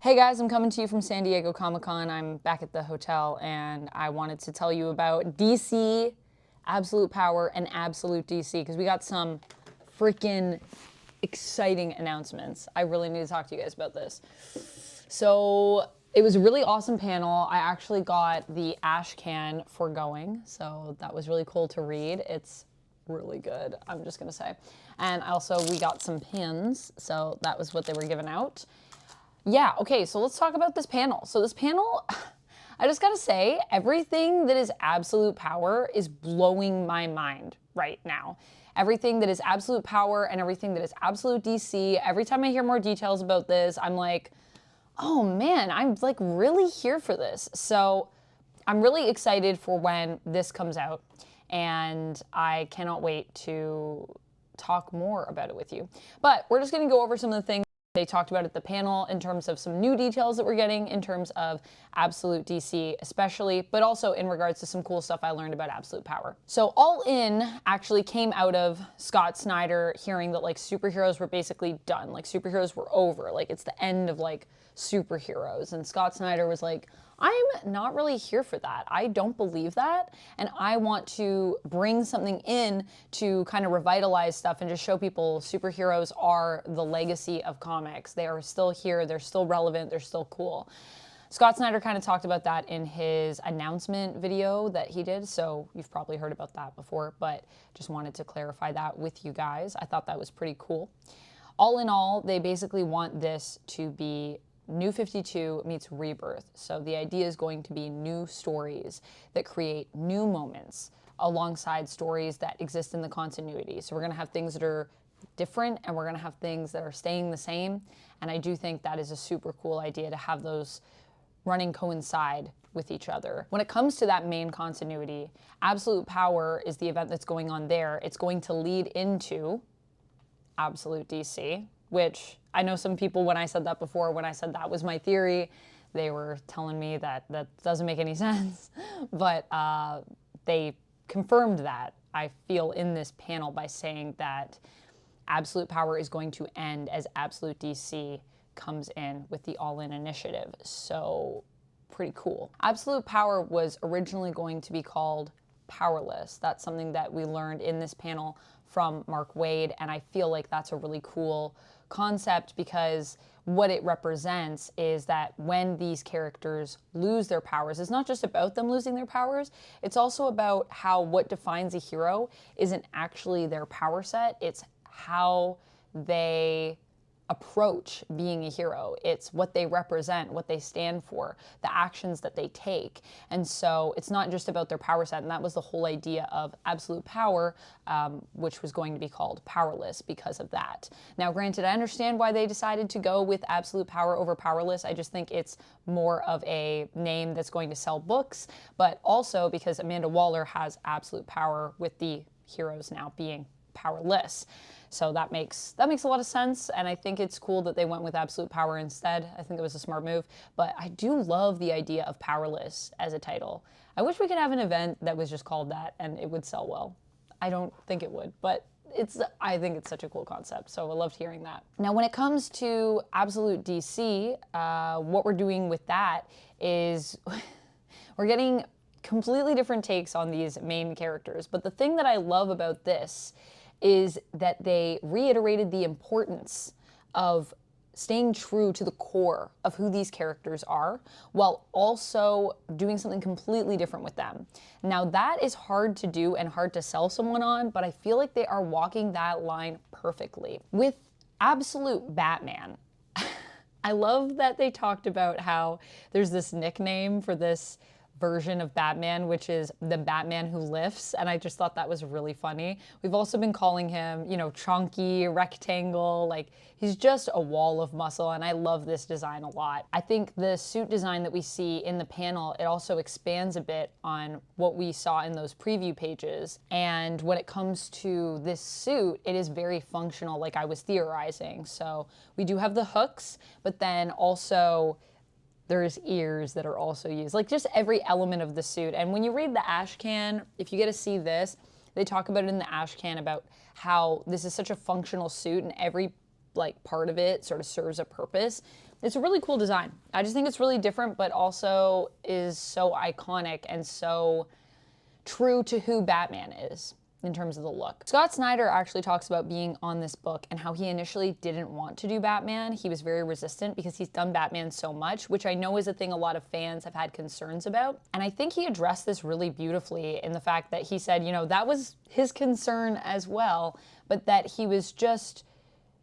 Hey guys, I'm coming to you from San Diego Comic-Con. I'm back at the hotel and I wanted to tell you about DC, Absolute Power, and Absolute DC because we got some freaking exciting announcements. I really need to talk to you guys about this. So it was a really awesome panel. I actually got the ash can for going, so that was really cool to read. It's really good, I'm just gonna say. And also we got some pins, so that was what they were giving out. Yeah, okay, so let's talk about this panel. So this panel, I just gotta say, everything that is Absolute Power is blowing my mind right now. Everything that is Absolute Power and everything that is Absolute DC, every time I hear more details about this, I'm like, oh man, I'm like really here for this. So I'm really excited for when this comes out and I cannot wait to talk more about it with you. But we're just gonna go over some of the things they talked about at the panel in terms of some new details that we're getting in terms of Absolute DC especially, but also in regards to some cool stuff I learned about Absolute Power. So All In actually came out of Scott Snyder hearing that like superheroes were basically done, like superheroes were over, like it's the end of like superheroes. And Scott Snyder was like, I'm not really here for that. I don't believe that. And I want to bring something in to kind of revitalize stuff and just show people superheroes are the legacy of comics. They are still here. They're still relevant. They're still cool. Scott Snyder kind of talked about that in his announcement video that he did. So you've probably heard about that before, but just wanted to clarify that with you guys. I thought that was pretty cool. All in all, they basically want this to be New 52 meets Rebirth. So the idea is going to be new stories that create new moments alongside stories that exist in the continuity. So we're going to have things that are different and we're going to have things that are staying the same. And I do think that is a super cool idea to have those running coincide with each other. When it comes to that main continuity, Absolute Power is the event that's going on there. It's going to lead into Absolute DC, which I know some people, when I said that before, when I said that was my theory, they were telling me that that doesn't make any sense. But they confirmed that, I feel, in this panel by saying that Absolute Power is going to end as Absolute DC comes in with the All In initiative. So pretty cool. Absolute Power was originally going to be called Powerless. That's something that we learned in this panel from Mark Waid, and I feel like that's a really cool concept because what it represents is that when these characters lose their powers, it's not just about them losing their powers, it's also about how what defines a hero isn't actually their power set, it's how they approach being a hero. It's what they represent, what they stand for, the actions that they take. And so it's not just about their power set, and that was the whole idea of Absolute Power, which was going to be called Powerless because of that. Now, granted, I understand why they decided to go with Absolute Power over Powerless. I just think it's more of a name that's going to sell books, but also because Amanda Waller has Absolute Power with the heroes now being powerless. So that makes a lot of sense, and I think it's cool that they went with Absolute Power instead. I think it was a smart move, but I do love the idea of Powerless as a title. I wish we could have an event that was just called that and it would sell well. I don't think it would, but I think it's such a cool concept, so I loved hearing that. Now, when it comes to Absolute DC, what we're doing with that is we're getting completely different takes on these main characters, but the thing that I love about this is that they reiterated the importance of staying true to the core of who these characters are while also doing something completely different with them. Now that is hard to do and hard to sell someone on, but I feel like they are walking that line perfectly. With Absolute Batman, I love that they talked about how there's this nickname for this version of Batman, which is the Batman who lifts, and I just thought that was really funny. We've also been calling him, you know, chunky, rectangle, like he's just a wall of muscle, and I love this design a lot. I think the suit design that we see in the panel, it also expands a bit on what we saw in those preview pages, and when it comes to this suit, it is very functional, like I was theorizing. So we do have the hooks, but then also there's ears that are also used, like just every element of the suit. And when you read the ash can, if you get to see this, they talk about it in the ash can about how this is such a functional suit and every like part of it sort of serves a purpose. It's a really cool design. I just think it's really different, but also is so iconic and so true to who Batman is in terms of the look. Scott Snyder actually talks about being on this book and how he initially didn't want to do Batman. He was very resistant because he's done Batman so much, which I know is a thing a lot of fans have had concerns about. And I think he addressed this really beautifully in the fact that he said, you know, that was his concern as well, but that he was just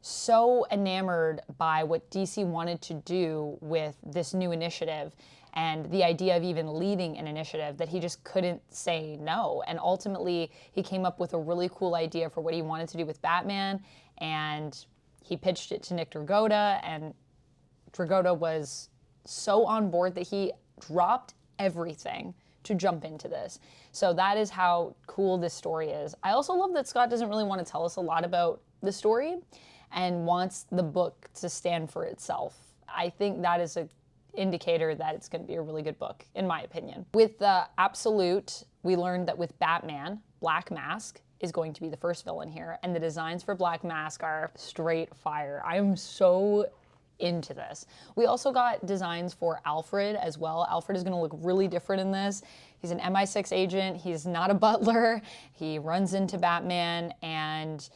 so enamored by what DC wanted to do with this new initiative and the idea of even leading an initiative that he just couldn't say no. And ultimately, he came up with a really cool idea for what he wanted to do with Batman, and he pitched it to Nick Dragotta, and Dragotta was so on board that he dropped everything to jump into this. So that is how cool this story is. I also love that Scott doesn't really want to tell us a lot about the story and wants the book to stand for itself. I think that is an indicator that it's going to be a really good book, in my opinion. With the Absolute, we learned that with Batman, Black Mask is going to be the first villain here, and the designs for Black Mask are straight fire. I am so into this. We also got designs for Alfred as well. Alfred is going to look really different in this. He's an MI6 agent. He's not a butler. He runs into Batman and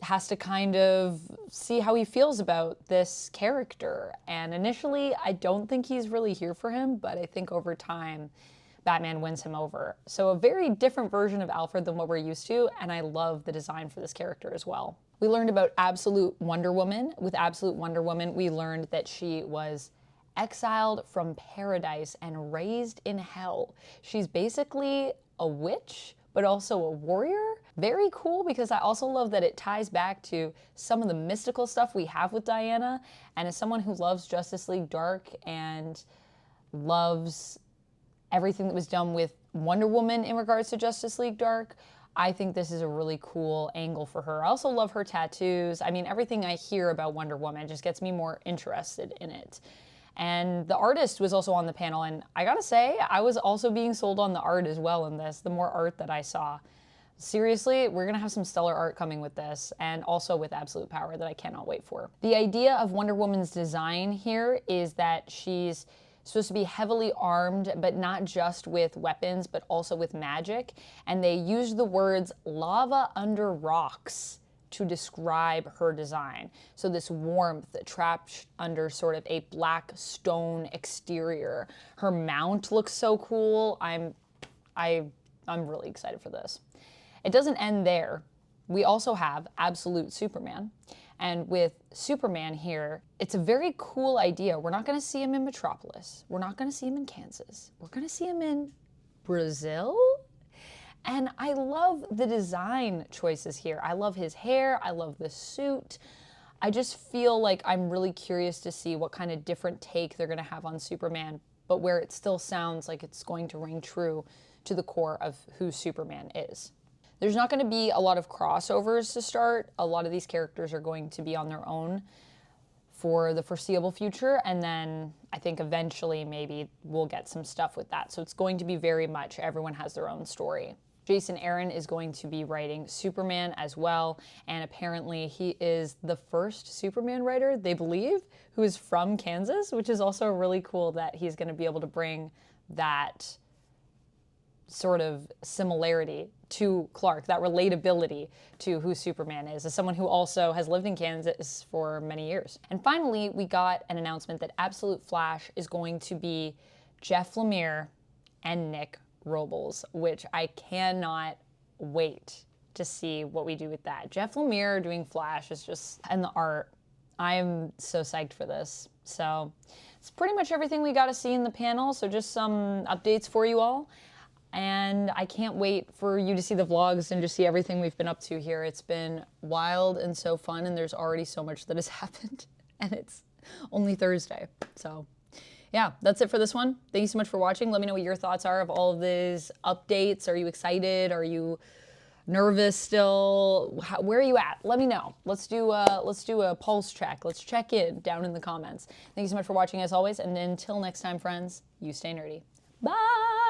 has to kind of see how he feels about this character. And initially, I don't think he's really here for him, but I think over time, Batman wins him over. So a very different version of Alfred than what we're used to, and I love the design for this character as well. We learned about Absolute Wonder Woman. With Absolute Wonder Woman, we learned that she was exiled from paradise and raised in hell. She's basically a witch, but also a warrior. Very cool, because I also love that it ties back to some of the mystical stuff we have with Diana. And as someone who loves Justice League Dark and loves everything that was done with Wonder Woman in regards to Justice League Dark, I think this is a really cool angle for her. I also love her tattoos. I mean, everything I hear about Wonder Woman just gets me more interested in it. And the artist was also on the panel, and I gotta say, I was also being sold on the art as well in this, the more art that I saw. Seriously, we're gonna have some stellar art coming with this, and also with Absolute Power that I cannot wait for. The idea of Wonder Woman's design here is that she's supposed to be heavily armed, but not just with weapons, but also with magic. And they use the words lava under rocks to describe her design. So this warmth trapped under sort of a black stone exterior. Her mount looks so cool. I'm really excited for this. It doesn't end there. We also have Absolute Superman. And with Superman here, it's a very cool idea. We're not gonna see him in Metropolis. We're not gonna see him in Kansas. We're gonna see him in Brazil? And I love the design choices here. I love his hair, I love the suit. I just feel like I'm really curious to see what kind of different take they're gonna have on Superman, but where it still sounds like it's going to ring true to the core of who Superman is. There's not going to be a lot of crossovers to start. A lot of these characters are going to be on their own for the foreseeable future, and then I think eventually maybe we'll get some stuff with that. So it's going to be very much everyone has their own story. Jason Aaron is going to be writing Superman as well, and apparently he is the first Superman writer, they believe, who is from Kansas, which is also really cool that he's going to be able to bring that sort of similarity to Clark, that relatability to who Superman is, as someone who also has lived in Kansas for many years. And finally, we got an announcement that Absolute Flash is going to be Jeff Lemire and Nick Robles, which I cannot wait to see what we do with that. Jeff Lemire doing Flash is just, and the art, I am so psyched for this. So it's pretty much everything we got to see in the panel, so just some updates for you all. And I can't wait for you to see the vlogs and just see everything we've been up to here. It's been wild and so fun, and there's already so much that has happened, and it's only Thursday. So yeah, that's it for this one. Thank you so much for watching. Let me know what your thoughts are of all of these updates. Are you excited? Are you nervous still? Where are you at? Let me know. Let's do a pulse check. Let's check in down in the comments. Thank you so much for watching as always, and until next time, friends, you stay nerdy. Bye!